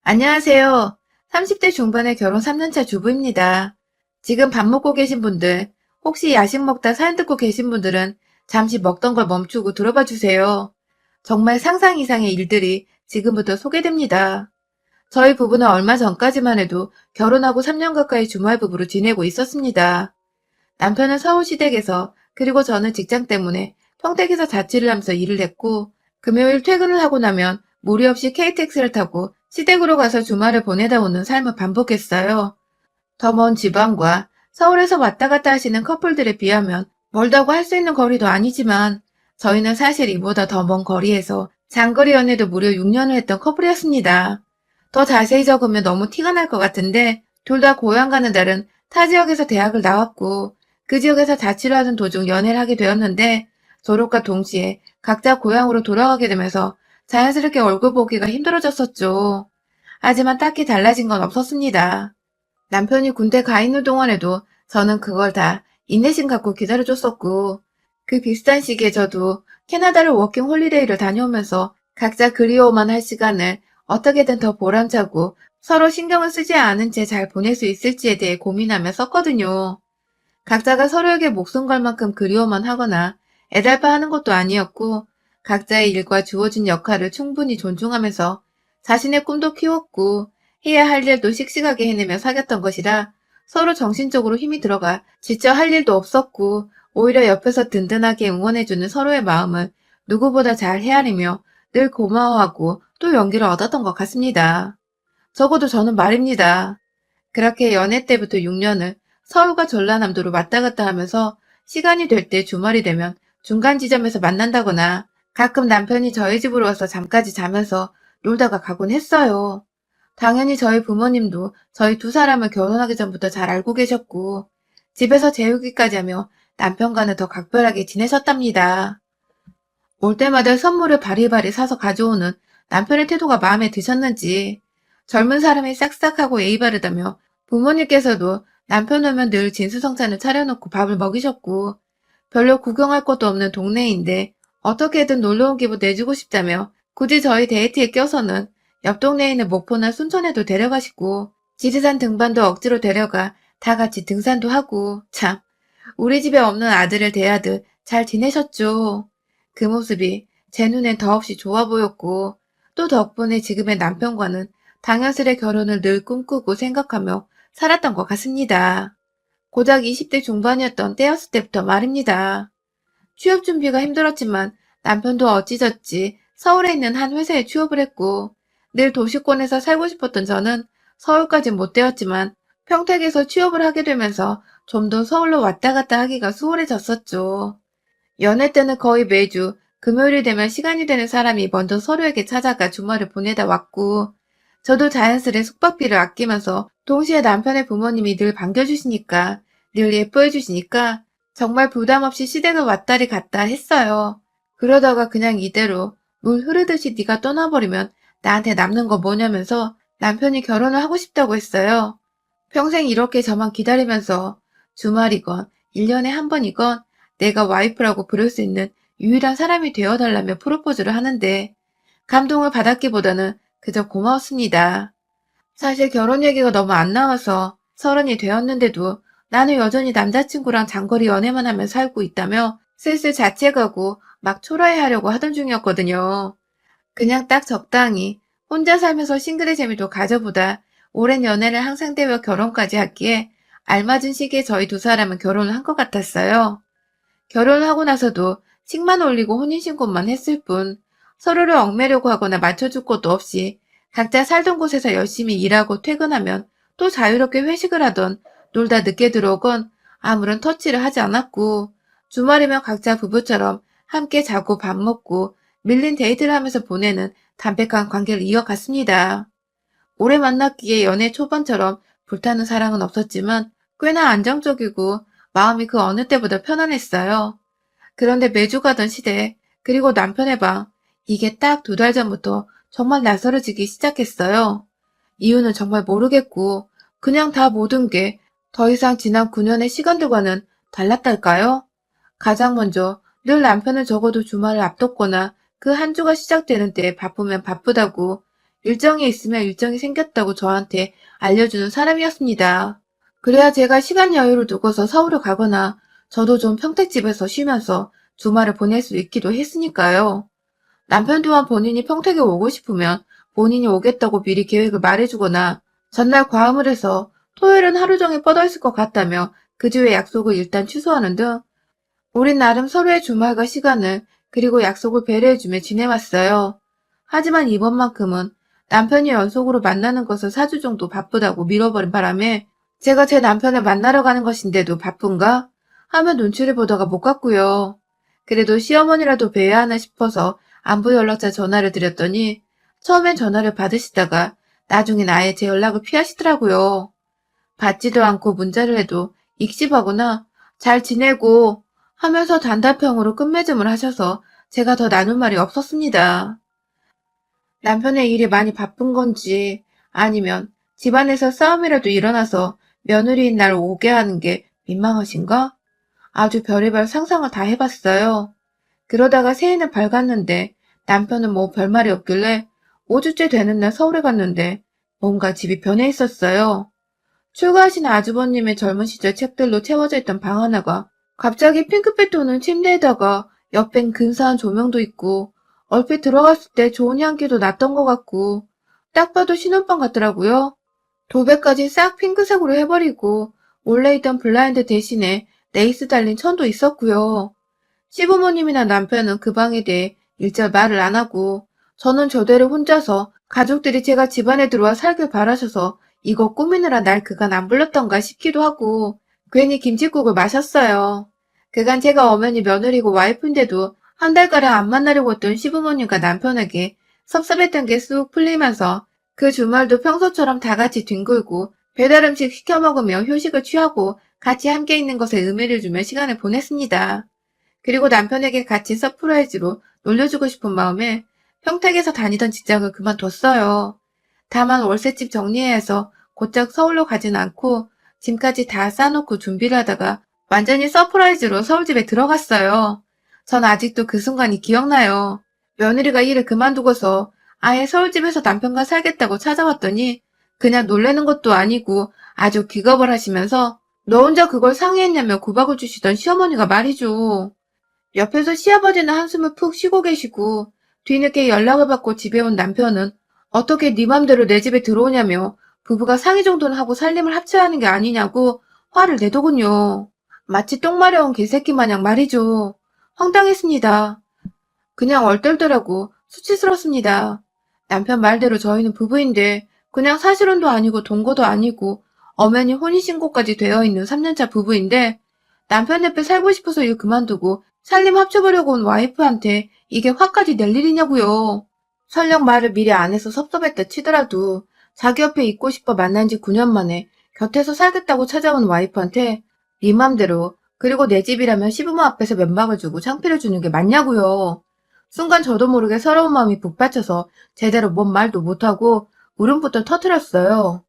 안녕하세요. 30대 중반의 결혼 3년차 주부입니다. 지금 밥 먹고 계신 분들, 혹시 야식 먹다 사연 듣고 계신 분들은 잠시 먹던 걸 멈추고 들어봐 주세요. 정말 상상 이상의 일들이 지금부터 소개됩니다. 저희 부부는 얼마 전까지만 해도 결혼하고 3년 가까이 주말 부부로 지내고 있었습니다. 남편은 서울시댁에서, 그리고 저는 직장 때문에 평택에서 자취를 하면서 일을 했고, 금요일 퇴근을 하고 나면 무리 없이 KTX를 타고 시댁으로 가서 주말을 보내다 오는 삶을 반복했어요. 더 먼 지방과 서울에서 왔다 갔다 하시는 커플들에 비하면 멀다고 할 수 있는 거리도 아니지만, 저희는 사실 이보다 더 먼 거리에서 장거리 연애도 무려 6년을 했던 커플이었습니다. 더 자세히 적으면 너무 티가 날 것 같은데, 둘 다 고향 가는 날은 타 지역에서 대학을 나왔고, 그 지역에서 자취를 하던 도중 연애를 하게 되었는데, 졸업과 동시에 각자 고향으로 돌아가게 되면서 자연스럽게 얼굴 보기가 힘들어졌었죠. 하지만 딱히 달라진 건 없었습니다. 남편이 군대 가 있는 동안에도 저는 그걸 다 인내심 갖고 기다려줬었고, 그 비슷한 시기에 저도 캐나다를 워킹 홀리데이를 다녀오면서 각자 그리워만 할 시간을 어떻게든 더 보람차고 서로 신경을 쓰지 않은 채 잘 보낼 수 있을지에 대해 고민하며 썼거든요. 각자가 서로에게 목숨 걸 만큼 그리워만 하거나 애달파하는 것도 아니었고, 각자의 일과 주어진 역할을 충분히 존중하면서 자신의 꿈도 키웠고 해야 할 일도 씩씩하게 해내며 사귀었던 것이라, 서로 정신적으로 힘이 들어가 지쳐 할 일도 없었고, 오히려 옆에서 든든하게 응원해주는 서로의 마음을 누구보다 잘 헤아리며 늘 고마워하고 또 용기를 얻었던 것 같습니다. 적어도 저는 말입니다. 그렇게 연애 때부터 6년을 서울과 전라남도로 왔다 갔다 하면서 시간이 될 때 주말이 되면 중간 지점에서 만난다거나, 가끔 남편이 저희 집으로 와서 잠까지 자면서 놀다가 가곤 했어요. 당연히 저희 부모님도 저희 두 사람을 결혼하기 전부터 잘 알고 계셨고, 집에서 재우기까지 하며 남편과는 더 각별하게 지내셨답니다. 올 때마다 선물을 바리바리 사서 가져오는 남편의 태도가 마음에 드셨는지, 젊은 사람이 싹싹하고 예의 바르다며 부모님께서도 남편 오면 늘 진수성찬을 차려놓고 밥을 먹이셨고, 별로 구경할 것도 없는 동네인데 어떻게든 놀러온 기분 내주고 싶다며 굳이 저희 데이트에 껴서는 옆 동네에 있는 목포나 순천에도 데려가시고, 지리산 등반도 억지로 데려가 다 같이 등산도 하고, 참, 우리 집에 없는 아들을 대하듯 잘 지내셨죠. 그 모습이 제 눈엔 더없이 좋아 보였고, 또 덕분에 지금의 남편과는 당연스레 결혼을 늘 꿈꾸고 생각하며 살았던 것 같습니다. 고작 20대 중반이었던 때였을 때부터 말입니다. 취업 준비가 힘들었지만 남편도 어찌저찌 서울에 있는 한 회사에 취업을 했고, 늘 도시권에서 살고 싶었던 저는 서울까진 못 되었지만 평택에서 취업을 하게 되면서 좀 더 서울로 왔다 갔다 하기가 수월해졌었죠. 연애 때는 거의 매주 금요일이 되면 시간이 되는 사람이 먼저 서로에게 찾아가 주말을 보내다 왔고, 저도 자연스레 숙박비를 아끼면서 동시에 남편의 부모님이 늘 반겨주시니까, 늘 예뻐해주시니까 정말 부담 없이 시댁을 왔다리 갔다 했어요. 그러다가 그냥 이대로 물 흐르듯이 네가 떠나버리면 나한테 남는 거 뭐냐면서 남편이 결혼을 하고 싶다고 했어요. 평생 이렇게 저만 기다리면서 주말이건 1년에 한 번이건 내가 와이프라고 부를 수 있는 유일한 사람이 되어달라며 프로포즈를 하는데, 감동을 받았기보다는 그저 고마웠습니다. 사실 결혼 얘기가 너무 안 나와서 30이 되었는데도 나는 여전히 남자친구랑 장거리 연애만 하며 살고 있다며 슬슬 자책하고 막 초라해하려고 하던 중이었거든요. 그냥 딱 적당히 혼자 살면서 싱글의 재미도 가져보다 오랜 연애를 항상 때려 결혼까지 하기에 알맞은 시기에 저희 두 사람은 결혼을 한 것 같았어요. 결혼을 하고 나서도 식만 올리고 혼인신고만 했을 뿐, 서로를 얽매려고 하거나 맞춰줄 것도 없이 각자 살던 곳에서 열심히 일하고 퇴근하면 또 자유롭게 회식을 하던, 놀다 늦게 들어오건 아무런 터치를 하지 않았고, 주말이면 각자 부부처럼 함께 자고 밥 먹고 밀린 데이트를 하면서 보내는 담백한 관계를 이어갔습니다. 오래 만났기에 연애 초반처럼 불타는 사랑은 없었지만 꽤나 안정적이고 마음이 그 어느 때보다 편안했어요. 그런데 매주 가던 시댁, 그리고 남편의 방, 이게 딱 2달 전부터 정말 낯설어지기 시작했어요. 이유는 정말 모르겠고 그냥 다 모든 게 더 이상 지난 9년의 시간들과는 달랐달까요? 가장 먼저 늘 남편은 적어도 주말을 앞뒀거나 그 한 주가 시작되는 때 바쁘면 바쁘다고, 일정이 있으면 일정이 생겼다고 저한테 알려주는 사람이었습니다. 그래야 제가 시간 여유를 두고서 서울을 가거나 저도 좀 평택집에서 쉬면서 주말을 보낼 수 있기도 했으니까요. 남편 또한 본인이 평택에 오고 싶으면 본인이 오겠다고 미리 계획을 말해주거나 전날 과음을 해서 토요일은 하루 종일 뻗어 있을 것 같다며 그 주에 약속을 일단 취소하는 등 우린 나름 서로의 주말과 시간을 그리고 약속을 배려해주며 지내왔어요. 하지만 이번만큼은 남편이 연속으로 만나는 것을 4주 정도 바쁘다고 미뤄버린 바람에 제가 제 남편을 만나러 가는 것인데도 바쁜가? 하면 눈치를 보다가 못 갔고요. 그래도 시어머니라도 뵈야 하나 싶어서 안부 연락처 전화를 드렸더니 처음엔 전화를 받으시다가 나중엔 아예 제 연락을 피하시더라고요. 받지도 않고 문자를 해도 익십하거나 잘 지내고 하면서 단답형으로 끝맺음을 하셔서 제가 더 나눌 말이 없었습니다. 남편의 일이 많이 바쁜 건지 아니면 집안에서 싸움이라도 일어나서 며느리인 날 오게 하는 게 민망하신가? 아주 별의별 상상을 다 해봤어요. 그러다가 새해는 밝았는데 남편은 뭐 별말이 없길래 5주째 되는 날 서울에 갔는데 뭔가 집이 변해 있었어요. 출가하신 아주버님의 젊은 시절 책들로 채워져 있던 방 하나가 갑자기 핑크빛 도는 침대에다가 옆엔 근사한 조명도 있고 얼핏 들어갔을 때 좋은 향기도 났던 것 같고 딱 봐도 신혼방 같더라고요. 도배까지 싹 핑크색으로 해버리고 원래 있던 블라인드 대신에 레이스 달린 천도 있었고요. 시부모님이나 남편은 그 방에 대해 일절 말을 안 하고 저는 저대로 혼자서 가족들이 제가 집안에 들어와 살길 바라셔서 이거 꾸미느라 날 그간 안 불렀던가 싶기도 하고 괜히 김칫국을 마셨어요. 그간 제가 엄연히 며느리고 와이프인데도 한 달가량 안 만나려고 했던 시부모님과 남편에게 섭섭했던 게 쑥 풀리면서 그 주말도 평소처럼 다 같이 뒹굴고 배달음식 시켜 먹으며 휴식을 취하고 같이 함께 있는 것에 의미를 주며 시간을 보냈습니다. 그리고 남편에게 같이 서프라이즈로 놀려주고 싶은 마음에 평택에서 다니던 직장을 그만뒀어요. 다만 월세집 정리해야 해서 곧장 서울로 가진 않고 짐까지 다 싸놓고 준비를 하다가 완전히 서프라이즈로 서울집에 들어갔어요. 전 아직도 그 순간이 기억나요. 며느리가 일을 그만두고서 아예 서울집에서 남편과 살겠다고 찾아왔더니 그냥 놀래는 것도 아니고 아주 기겁을 하시면서 너 혼자 그걸 상의했냐며 구박을 주시던 시어머니가 말이죠. 옆에서 시아버지는 한숨을 푹 쉬고 계시고 뒤늦게 연락을 받고 집에 온 남편은 어떻게 네 맘대로 내 집에 들어오냐며 부부가 상의 정도는 하고 살림을 합쳐야 하는 게 아니냐고 화를 내더군요. 마치 똥 마려운 개새끼 마냥 말이죠. 황당했습니다. 그냥 얼떨더라고 수치스럽습니다. 남편 말대로 저희는 부부인데 그냥 사실혼도 아니고 동거도 아니고 엄연히 혼인신고까지 되어 있는 3년차 부부인데 남편 옆에 살고 싶어서 일 그만두고 살림 합쳐보려고 온 와이프한테 이게 화까지 낼 일이냐고요. 설령 말을 미리 안 해서 섭섭했다 치더라도 자기 옆에 있고 싶어 만난 지 9년 만에 곁에서 살겠다고 찾아온 와이프한테 네 맘대로 그리고 내 집이라면 시부모 앞에서 면박을 주고 창피를 주는 게 맞냐고요. 순간 저도 모르게 서러운 마음이 북받쳐서 제대로 뭔 말도 못하고 울음부터 터뜨렸어요.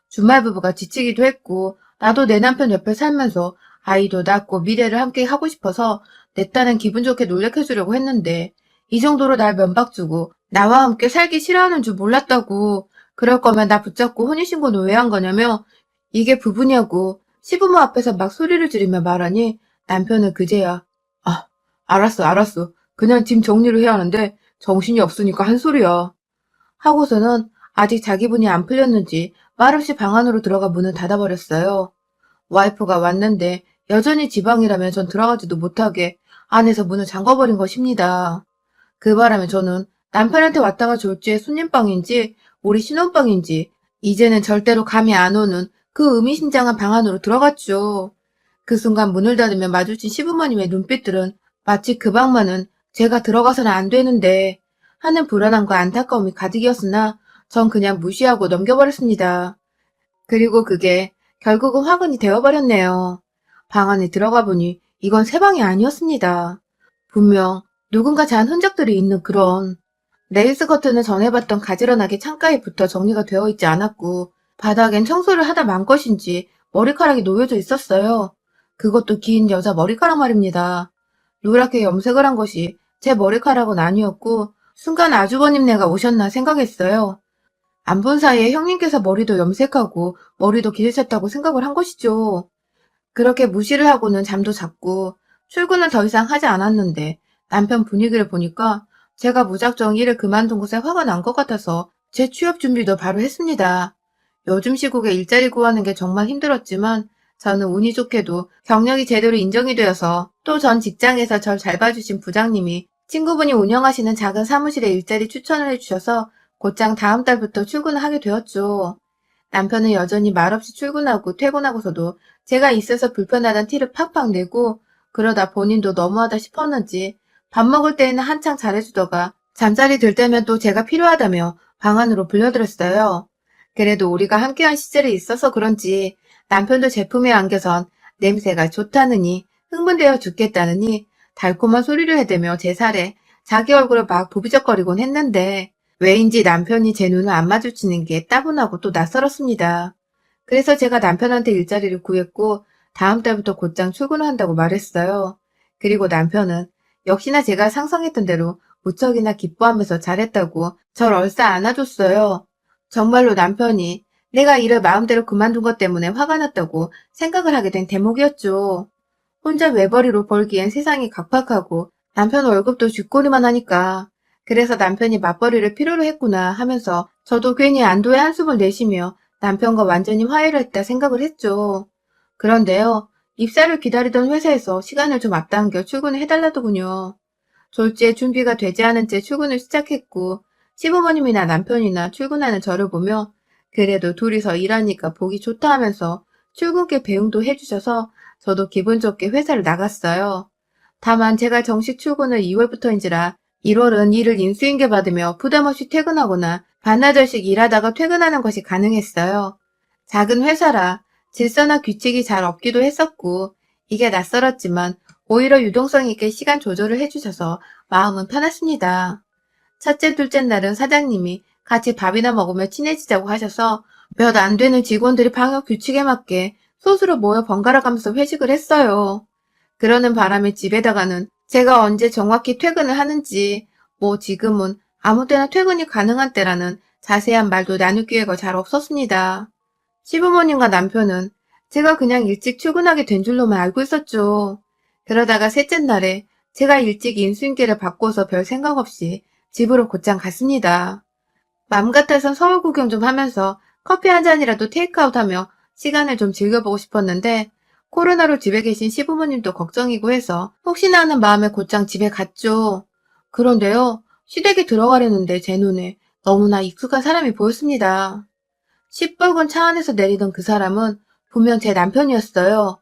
주말 부부가 지치기도 했고 나도 내 남편 옆에 살면서 아이도 낳고 미래를 함께 하고 싶어서 내 딴은 기분 좋게 놀래켜주려고 했는데 이 정도로 날 면박주고 나와 함께 살기 싫어하는 줄 몰랐다고 그럴 거면 나 붙잡고 혼인신고는 왜 한 거냐며 이게 부부냐고 시부모 앞에서 막 소리를 지르며 말하니 남편은 그제야 아 알았어 그냥 짐 정리를 해야 하는데 정신이 없으니까 한 소리야 하고서는 아직 자기 분이 안 풀렸는지 말없이 방 안으로 들어가 문을 닫아버렸어요. 와이프가 왔는데 여전히 지방이라면 전 들어가지도 못하게 안에서 문을 잠궈버린 것입니다. 그 바람에 저는 남편한테 왔다가 졸지에 손님방인지 우리 신혼방인지 이제는 절대로 감이 안 오는 그 의미심장한 방 안으로 들어갔죠. 그 순간 문을 닫으며 마주친 시부모님의 눈빛들은 마치 그 방만은 제가 들어가서는 안 되는데 하는 불안함과 안타까움이 가득이었으나 전 그냥 무시하고 넘겨버렸습니다. 그리고 그게 결국은 화근이 되어버렸네요. 방 안에 들어가 보니 이건 새 방이 아니었습니다. 분명 누군가 잔 흔적들이 있는 그런 레이스 커튼을 전에 봤던 가지런하게 창가에 붙어 정리가 되어 있지 않았고 바닥엔 청소를 하다 만 것인지 머리카락이 놓여져 있었어요. 그것도 긴 여자 머리카락 말입니다. 노랗게 염색을 한 것이 제 머리카락은 아니었고 순간 아주버님네가 오셨나 생각했어요. 안 본 사이에 형님께서 머리도 염색하고 머리도 기르셨다고 생각을 한 것이죠. 그렇게 무시를 하고는 잠도 잤고 출근은 더 이상 하지 않았는데 남편 분위기를 보니까 제가 무작정 일을 그만둔 곳에 화가 난 것 같아서 제 취업 준비도 바로 했습니다. 요즘 시국에 일자리 구하는 게 정말 힘들었지만 저는 운이 좋게도 경력이 제대로 인정이 되어서 또 전 직장에서 절 잘 봐주신 부장님이 친구분이 운영하시는 작은 사무실에 일자리 추천을 해주셔서 곧장 다음 달부터 출근을 하게 되었죠. 남편은 여전히 말없이 출근하고 퇴근하고서도 제가 있어서 불편하다는 티를 팍팍 내고 그러다 본인도 너무하다 싶었는지 밥 먹을 때에는 한창 잘해주다가 잠자리 들 때면 또 제가 필요하다며 방 안으로 불려들었어요. 그래도 우리가 함께한 시절이 있어서 그런지 남편도 제품에 안겨선 냄새가 좋다느니 흥분되어 죽겠다느니 달콤한 소리를 해대며 제 살에 자기 얼굴을 막 부비적거리곤 했는데 왜인지 남편이 제 눈을 안 마주치는 게 따분하고 또 낯설었습니다. 그래서 제가 남편한테 일자리를 구했고 다음 달부터 곧장 출근을 한다고 말했어요. 그리고 남편은 역시나 제가 상상했던 대로 무척이나 기뻐하면서 잘했다고 절 얼싸 안아줬어요. 정말로 남편이 내가 일을 마음대로 그만둔 것 때문에 화가 났다고 생각을 하게 된 대목이었죠. 혼자 외벌이로 벌기엔 세상이 각박하고 남편 월급도 쥐꼬리만 하니까 그래서 남편이 맞벌이를 필요로 했구나 하면서 저도 괜히 안도의 한숨을 내쉬며 남편과 완전히 화해를 했다 생각을 했죠. 그런데요, 입사를 기다리던 회사에서 시간을 좀 앞당겨 출근을 해달라더군요. 졸지에 준비가 되지 않은 채 출근을 시작했고 시부모님이나 남편이나 출근하는 저를 보며 그래도 둘이서 일하니까 보기 좋다 하면서 출근길 배웅도 해주셔서 저도 기분 좋게 회사를 나갔어요. 다만 제가 정식 출근을 2월부터인지라 1월은 일을 인수인계 받으며 부담없이 퇴근하거나 반나절씩 일하다가 퇴근하는 것이 가능했어요. 작은 회사라 질서나 규칙이 잘 없기도 했었고 이게 낯설었지만 오히려 유동성 있게 시간 조절을 해주셔서 마음은 편했습니다. 첫째, 둘째 날은 사장님이 같이 밥이나 먹으며 친해지자고 하셔서 몇 안 되는 직원들이 방역 규칙에 맞게 소수로 모여 번갈아 가면서 회식을 했어요. 그러는 바람에 집에다가는 제가 언제 정확히 퇴근을 하는지, 지금은 아무 때나 퇴근이 가능한 때라는 자세한 말도 나눌 기회가 잘 없었습니다. 시부모님과 남편은 제가 그냥 일찍 출근하게 된 줄로만 알고 있었죠. 그러다가 셋째 날에 제가 일찍 인수인계를 받고서 별 생각 없이 집으로 곧장 갔습니다. 맘 같아선 서울 구경 좀 하면서 커피 한 잔이라도 테이크아웃하며 시간을 좀 즐겨보고 싶었는데 코로나로 집에 계신 시부모님도 걱정이고 해서 혹시나 하는 마음에 곧장 집에 갔죠. 그런데요, 시댁에 들어가려는데 제 눈에 너무나 익숙한 사람이 보였습니다. 시뻘건 차 안에서 내리던 그 사람은 분명 제 남편이었어요.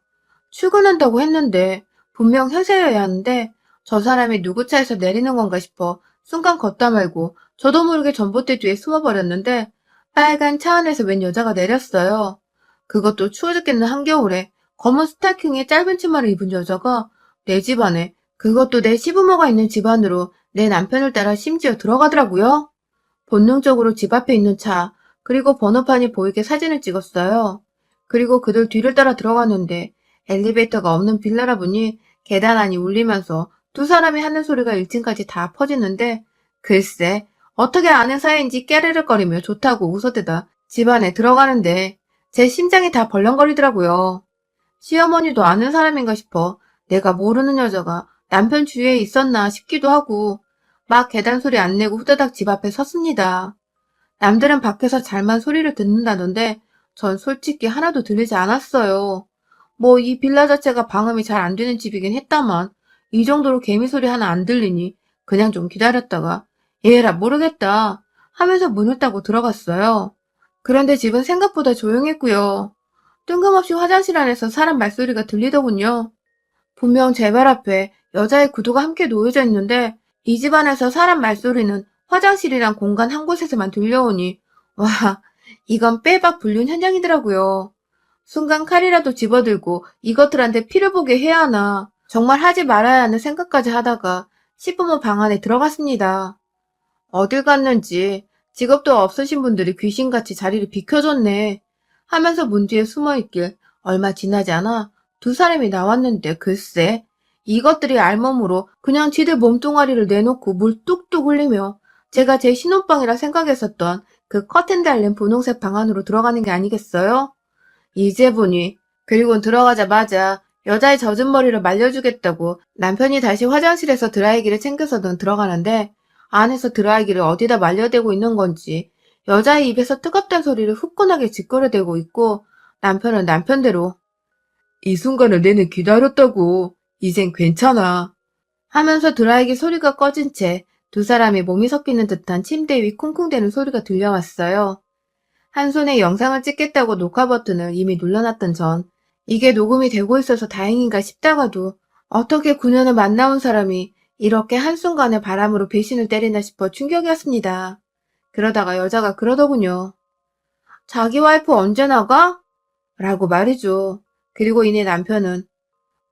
출근한다고 했는데 분명 혀세여야 하는데 저 사람이 누구 차에서 내리는 건가 싶어 순간 걷다 말고 저도 모르게 전봇대 뒤에 숨어버렸는데 빨간 차 안에서 웬 여자가 내렸어요. 그것도 추워 죽겠는 한겨울에 검은 스타킹에 짧은 치마를 입은 여자가 내 집안에, 그것도 내 시부모가 있는 집안으로 내 남편을 따라 심지어 들어가더라고요. 본능적으로 집 앞에 있는 차, 그리고 번호판이 보이게 사진을 찍었어요. 그리고 그들 뒤를 따라 들어갔는데 엘리베이터가 없는 빌라라 보니 계단 안이 울리면서 두 사람이 하는 소리가 1층까지 다 퍼지는데 글쎄 어떻게 아는 사이인지 깨르르거리며 좋다고 웃어대다 집 안에 들어가는데 제 심장이 다 벌렁거리더라고요. 시어머니도 아는 사람인가 싶어 내가 모르는 여자가 남편 주위에 있었나 싶기도 하고 막 계단 소리 안 내고 후다닥 집 앞에 섰습니다. 남들은 밖에서 잘만 소리를 듣는다던데 전 솔직히 하나도 들리지 않았어요. 이 빌라 자체가 방음이 잘 안 되는 집이긴 했다만 이 정도로 개미 소리 하나 안 들리니 그냥 좀 기다렸다가 얘라 모르겠다 하면서 문을 따고 들어갔어요. 그런데 집은 생각보다 조용했고요. 뜬금없이 화장실 안에서 사람 말소리가 들리더군요. 분명 제 발 앞에 여자의 구두가 함께 놓여져 있는데 이 집안에서 사람 말소리는 화장실이랑 공간 한 곳에서만 들려오니 와, 이건 빼박 불륜 현장이더라고요. 순간 칼이라도 집어들고 이것들한테 피를 보게 해야 하나 정말 하지 말아야 하는 생각까지 하다가 시부모 방 안에 들어갔습니다. 어딜 갔는지 직업도 없으신 분들이 귀신같이 자리를 비켜줬네 하면서 문 뒤에 숨어있길 얼마 지나지 않아 두 사람이 나왔는데 글쎄 이것들이 알몸으로 그냥 지들 몸뚱아리를 내놓고 물 뚝뚝 흘리며 제가 제 신혼방이라 생각했었던 그 커튼 달린 분홍색 방 안으로 들어가는 게 아니겠어요? 이제 보니, 그리고 들어가자마자 여자의 젖은 머리를 말려주겠다고 남편이 다시 화장실에서 드라이기를 챙겨서는 들어가는데 안에서 드라이기를 어디다 말려대고 있는 건지 여자의 입에서 뜨겁다는 소리를 후끈하게 짓거려대고 있고 남편은 남편대로 이 순간을 내내 기다렸다고. 이젠 괜찮아. 하면서 드라이기 소리가 꺼진 채 두 사람이 몸이 섞이는 듯한 침대 위 쿵쿵대는 소리가 들려왔어요. 한 손에 영상을 찍겠다고 녹화 버튼을 이미 눌러놨던 전 이게 녹음이 되고 있어서 다행인가 싶다가도 어떻게 9년을 만나온 사람이 이렇게 한순간에 바람으로 배신을 때리나 싶어 충격이었습니다. 그러다가 여자가 그러더군요. 자기 와이프 언제 나가? 라고 말이죠. 그리고 이내 남편은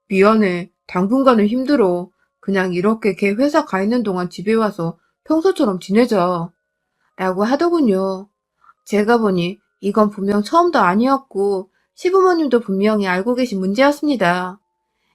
미안해. 당분간은 힘들어. 그냥 이렇게 걔 회사 가 있는 동안 집에 와서 평소처럼 지내자. 라고 하더군요. 제가 보니 이건 분명 처음도 아니었고 시부모님도 분명히 알고 계신 문제였습니다.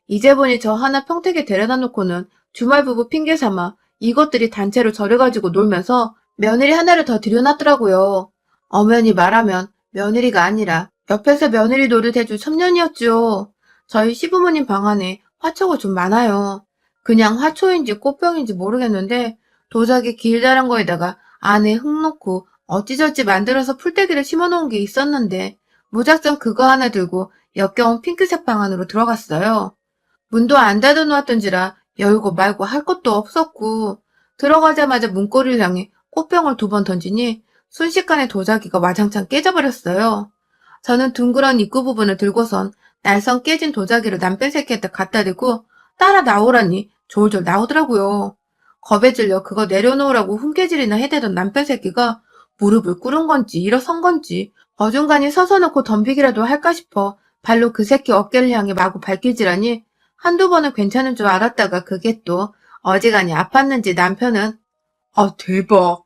이제 보니 저 하나 평택에 데려다 놓고는 주말 부부 핑계 삼아 이것들이 단체로 저를 가지고 놀면서 며느리 하나를 더 들여놨더라고요. 엄연히 말하면 며느리가 아니라 옆에서 며느리 노릇 해줄 첩년이었죠. 저희 시부모님 방 안에 화초가 좀 많아요. 그냥 화초인지 꽃병인지 모르겠는데 도자기 길다란 거에다가 안에 흙 넣고 어찌저찌 만들어서 풀떼기를 심어놓은 게 있었는데 무작정 그거 하나 들고 역겨운 핑크색 방 안으로 들어갔어요. 문도 안 닫아놓았던지라 열고 말고 할 것도 없었고 들어가자마자 문고리를 향해 꽃병을 2번 던지니 순식간에 도자기가 와장창 깨져버렸어요. 저는 둥그런 입구 부분을 들고선 날선 깨진 도자기를 남편 새끼한테 갖다 대고 따라 나오라니 졸졸 나오더라고요. 겁에 질려 그거 내려놓으라고 훈계질이나 해대던 남편 새끼가 무릎을 꿇은 건지 일어선 건지 어중간히 서서 놓고 덤비기라도 할까 싶어 발로 그 새끼 어깨를 향해 마구 발길질하니 한두 번은 괜찮은 줄 알았다가 그게 또 어지간히 아팠는지 남편은 대박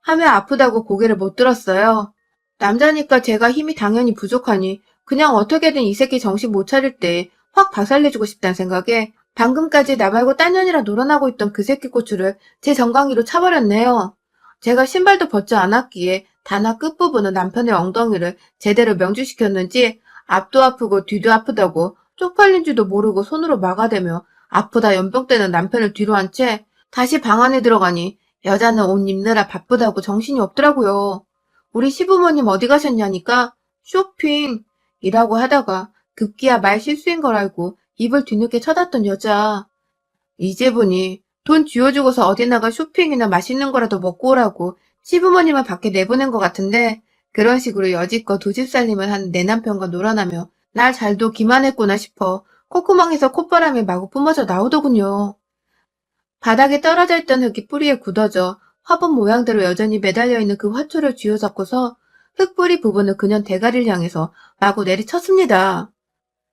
하며 아프다고 고개를 못 들었어요. 남자니까 제가 힘이 당연히 부족하니 그냥 어떻게든 이 새끼 정신 못 차릴 때 확 박살내주고 싶다는 생각에 방금까지 나 말고 딴 년이라 놀아나고 있던 그 새끼 고추를 제 정강이로 차버렸네요. 제가 신발도 벗지 않았기에 단화 끝부분은 남편의 엉덩이를 제대로 명주시켰는지 앞도 아프고 뒤도 아프다고 쪽팔린 줄도 모르고 손으로 막아대며 아프다 연병대는 남편을 뒤로 한 채 다시 방 안에 들어가니 여자는 옷 입느라 바쁘다고 정신이 없더라고요. 우리 시부모님 어디 가셨냐니까 쇼핑이라고 하다가 급기야 말 실수인 걸 알고 입을 뒤늦게 쳐닫던 여자. 이제 보니 돈 쥐어주고서 어디 나가 쇼핑이나 맛있는 거라도 먹고 오라고 시부모님을 밖에 내보낸 것 같은데 그런 식으로 여지껏 두 집 살림을 한 내 남편과 놀아나며 날 잘도 기만했구나 싶어 콧구멍에서 콧바람이 마구 뿜어져 나오더군요. 바닥에 떨어져 있던 흙이 뿌리에 굳어져 화분 모양대로 여전히 매달려 있는 그 화초를 쥐어잡고서 흙뿌리 부분을 그년 대가리를 향해서 마구 내리쳤습니다.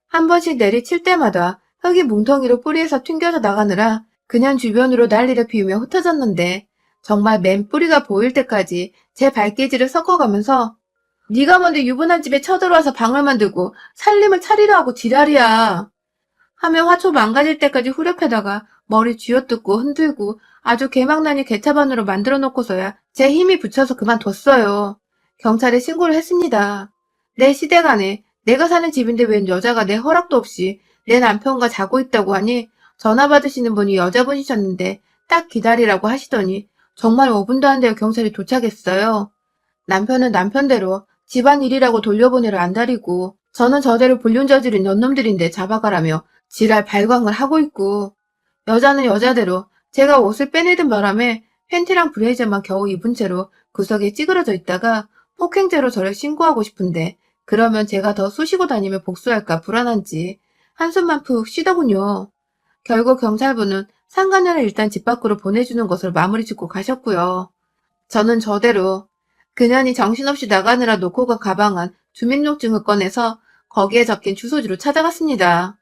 한 번씩 내리칠 때마다 흙이 뭉텅이로 뿌리에서 튕겨져 나가느라 그냥 주변으로 난리를 피우며 흩어졌는데 정말 맨 뿌리가 보일 때까지 제 발길질을 섞어가면서 네가 뭔데 유부남 집에 쳐들어와서 방을 만들고 살림을 차리려 하고 지랄이야 하며 화초 망가질 때까지 후렵해다가 머리 쥐어뜯고 흔들고 아주 개망나니 개차반으로 만들어 놓고서야 제 힘이 붙여서 그만뒀어요. 경찰에 신고를 했습니다. 내 시댁안에 내가 사는 집인데 웬 여자가 내 허락도 없이 내 남편과 자고 있다고 하니 전화 받으시는 분이 여자분이셨는데 딱 기다리라고 하시더니 정말 5분도 안 되어 경찰이 도착했어요. 남편은 남편대로 집안일이라고 돌려보내려 안달이고 저는 저대로 불륜 저지른 년놈들인데 잡아가라며 지랄 발광을 하고 있고 여자는 여자대로 제가 옷을 빼내던 바람에 팬티랑 브레이저만 겨우 입은 채로 구석에 찌그러져 있다가 폭행죄로 저를 신고하고 싶은데 그러면 제가 더 쑤시고 다니며 복수할까 불안한지 한숨만 푹 쉬더군요. 결국 경찰분은 상간녀를 일단 집 밖으로 보내주는 것을 마무리 짓고 가셨고요. 저는 저대로 그년이 정신없이 나가느라 놓고 간 가방 안 주민등록증을 꺼내서 거기에 적힌 주소지로 찾아갔습니다.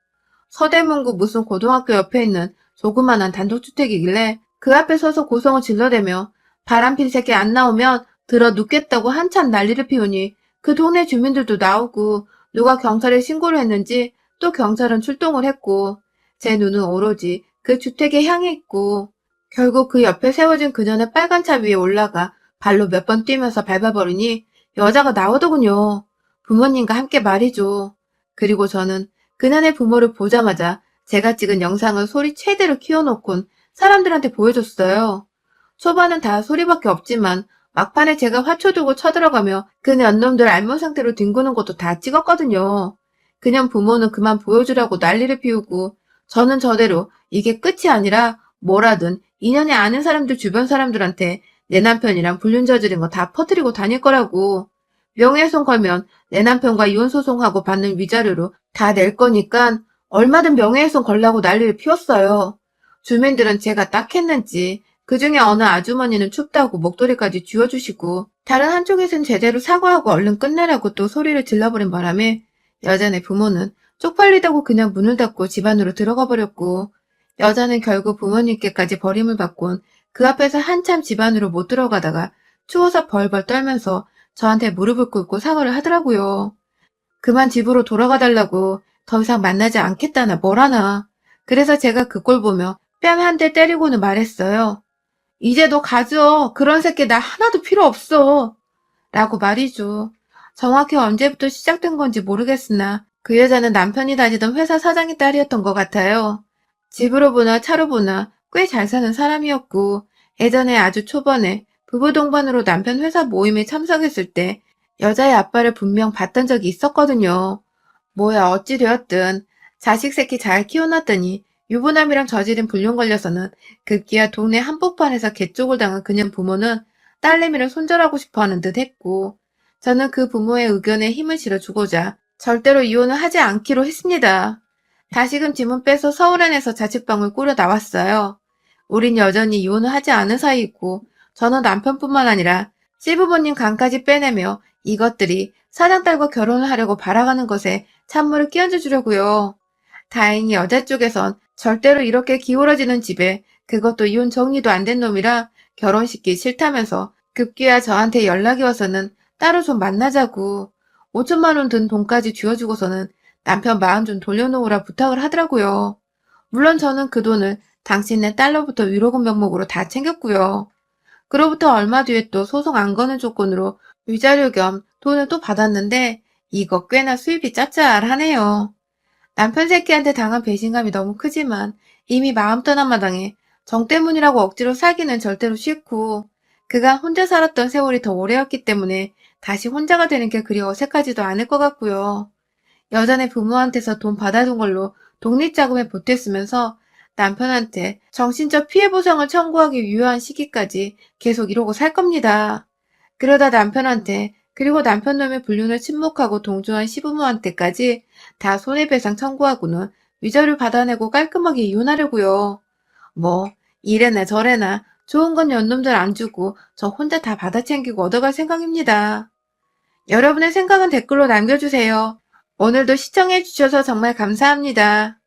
서대문구 무슨 고등학교 옆에 있는 조그만한 단독주택이길래 그 앞에 서서 고성을 질러대며 바람핀 새끼 안 나오면 들어 눕겠다고 한참 난리를 피우니 그 동네 주민들도 나오고 누가 경찰에 신고를 했는지 또 경찰은 출동을 했고 제 눈은 오로지 그 주택에 향해 있고 결국 그 옆에 세워진 그년의 빨간 차 위에 올라가 발로 몇 번 뛰면서 밟아버리니 여자가 나오더군요. 부모님과 함께 말이죠. 그리고 저는 그날의 부모를 보자마자 제가 찍은 영상을 소리 최대로 키워놓곤 사람들한테 보여줬어요. 초반은 다 소리밖에 없지만 막판에 제가 화초두고 쳐들어가며 그 년놈들 알몸 상태로 뒹구는 것도 다 찍었거든요. 그냥 부모는 그만 보여주라고 난리를 피우고 저는 저대로 이게 끝이 아니라 뭐라든 인연이 아는 사람들 주변 사람들한테 내 남편이랑 불륜 저지른 거 다 퍼뜨리고 다닐 거라고. 명예훼손 걸면 내 남편과 이혼소송하고 받는 위자료로 다 낼 거니까 얼마든 명예훼손 걸라고 난리를 피웠어요. 주민들은 제가 딱했는지 그중에 어느 아주머니는 춥다고 목도리까지 쥐어주시고 다른 한쪽에선 제대로 사과하고 얼른 끝내라고 또 소리를 질러버린 바람에 여자네 부모는 쪽팔리다고 그냥 문을 닫고 집 안으로 들어가 버렸고 여자는 결국 부모님께까지 버림을 받곤 그 앞에서 한참 집 안으로 못 들어가다가 추워서 벌벌 떨면서 저한테 무릎을 꿇고 사과를 하더라고요. 그만 집으로 돌아가 달라고 더 이상 만나지 않겠다나 뭐라나. 그래서 제가 그 꼴 보며 뺨 한 대 때리고는 말했어요. 이제 너 가져. 그런 새끼 나 하나도 필요 없어. 라고 말이죠. 정확히 언제부터 시작된 건지 모르겠으나 그 여자는 남편이 다니던 회사 사장의 딸이었던 것 같아요. 집으로 보나 차로 보나 꽤 잘 사는 사람이었고 예전에 아주 초반에 부부 동반으로 남편 회사 모임에 참석했을 때 여자의 아빠를 분명 봤던 적이 있었거든요. 뭐야 어찌 되었든 자식 새끼 잘 키워놨더니 유부남이랑 저지른 불륜 걸려서는 급기야 동네 한복판에서 개쪽을 당한 그녀 부모는 딸내미를 손절하고 싶어하는 듯 했고 저는 그 부모의 의견에 힘을 실어주고자 절대로 이혼을 하지 않기로 했습니다. 다시금 짐은 빼서 서울안에서 자취방을 꾸려 나왔어요. 우린 여전히 이혼을 하지 않은 사이이고 저는 남편뿐만 아니라 시부모님 간까지 빼내며 이것들이 사장딸과 결혼을 하려고 바라가는 것에 찬물을 끼얹어 주려고요. 다행히 여자 쪽에선 절대로 이렇게 기울어지는 집에 그것도 이혼 정리도 안 된 놈이라 결혼시키기 싫다면서 급기야 저한테 연락이 와서는 따로 좀 만나자고 5천만 원 든 돈까지 쥐어주고서는 남편 마음 좀 돌려놓으라 부탁을 하더라고요. 물론 저는 그 돈을 당신네 딸로부터 위로금 명목으로 다 챙겼고요. 그로부터 얼마 뒤에 또 소송 안 거는 조건으로 위자료 겸 돈을 또 받았는데 이거 꽤나 수입이 짭짤하네요. 남편 새끼한테 당한 배신감이 너무 크지만 이미 마음 떠난 마당에 정 때문이라고 억지로 살기는 절대로 싫고 그간 혼자 살았던 세월이 더 오래였기 때문에 다시 혼자가 되는 게 그리 어색하지도 않을 것 같고요. 여자네 부모한테서 돈 받아둔 걸로 독립자금에 보탰으면서 남편한테 정신적 피해 보상을 청구하기 유효한 시기까지 계속 이러고 살 겁니다. 그러다 남편한테 그리고 남편놈의 불륜을 침묵하고 동조한 시부모한테까지 다 손해배상 청구하고는 위자료 받아내고 깔끔하게 이혼하려고요. 뭐 이래나 저래나 좋은 건 연놈들 안 주고 저 혼자 다 받아 챙기고 얻어갈 생각입니다. 여러분의 생각은 댓글로 남겨주세요. 오늘도 시청해주셔서 정말 감사합니다.